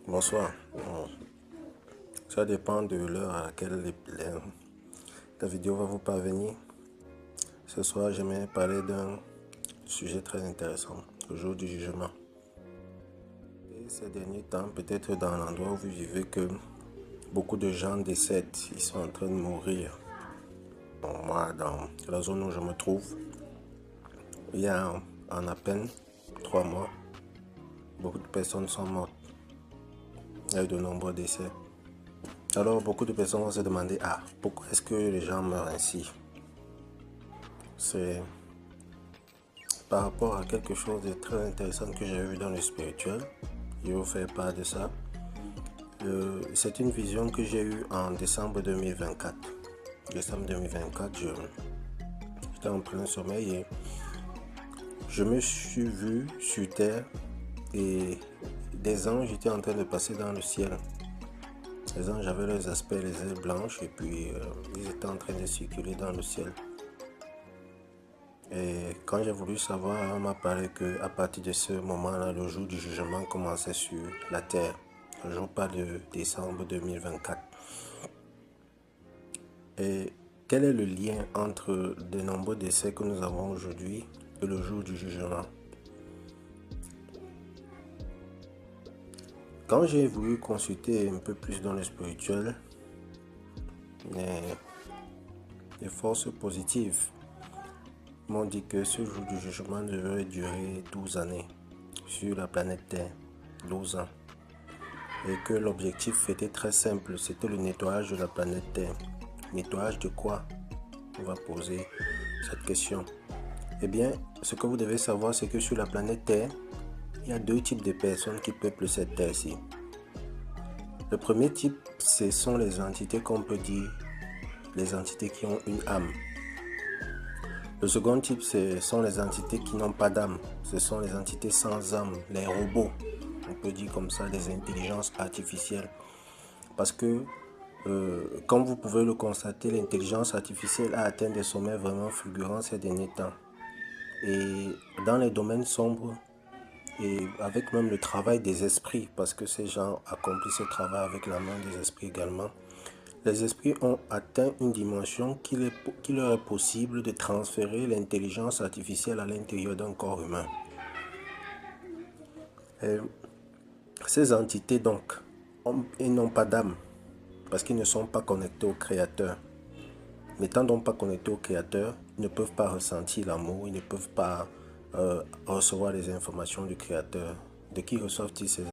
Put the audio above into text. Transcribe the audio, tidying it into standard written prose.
Bonsoir. Ça dépend de l'heure à laquelle la vidéo va vous parvenir. Ce soir, j'aimerais parler d'un sujet très intéressant, le jour du jugement. Et ces derniers temps, peut-être dans l'endroit où vous vivez, que beaucoup de gens décèdent, ils sont en train de mourir. Bon, moi, dans la zone où je me trouve, il y a en à peine 3 mois, beaucoup de personnes sont mortes. Il y a eu de nombreux décès. Alors beaucoup de personnes vont se demander, pourquoi est-ce que les gens meurent ainsi? C'est par rapport à quelque chose de très intéressant que j'ai vu dans le spirituel. Je vais vous faire part de ça. C'est une vision que j'ai eue en décembre 2024. Décembre 2024, j'étais en plein sommeil et je me suis vu sur terre et des anges étaient en train de passer dans le ciel. Les anges avaient leurs aspects, les ailes blanches, et puis ils étaient en train de circuler dans le ciel. Et quand j'ai voulu savoir, on m'a parlé qu'à partir de ce moment-là, le jour du jugement commençait sur la terre. Le jour pas de décembre 2024. Et quel est le lien entre de nombreux décès que nous avons aujourd'hui et le jour du jugement? Quand j'ai voulu consulter un peu plus dans le spirituel, les forces positives m'ont dit que ce jour du jugement devrait durer 12 années sur la planète Terre. 12 ans. Et que l'objectif était très simple, c'était le nettoyage de la planète Terre. Nettoyage de quoi? On va poser cette question. Eh bien, ce que vous devez savoir, c'est que sur la planète Terre, il y a deux types de personnes qui peuplent cette Terre-ci. Le premier type, ce sont les entités qu'on peut dire, les entités qui ont une âme. Le second type, ce sont les entités qui n'ont pas d'âme. Ce sont les entités sans âme, les robots. On peut dire comme ça, les intelligences artificielles. Parce que, comme vous pouvez le constater, l'intelligence artificielle a atteint des sommets vraiment fulgurants ces derniers temps. Et dans les domaines sombres, et avec même le travail des esprits, parce que ces gens accomplissent ce travail avec la main des esprits également, les esprits ont atteint une dimension qu'il leur est possible de transférer l'intelligence artificielle à l'intérieur d'un corps humain. Et ces entités donc, ils n'ont pas d'âme, parce qu'ils ne sont pas connectés au Créateur. N'étant donc pas connectés au Créateur, ils ne peuvent pas ressentir l'amour, ils ne peuvent pas recevoir les informations du Créateur. De qui reçoivent-ils ces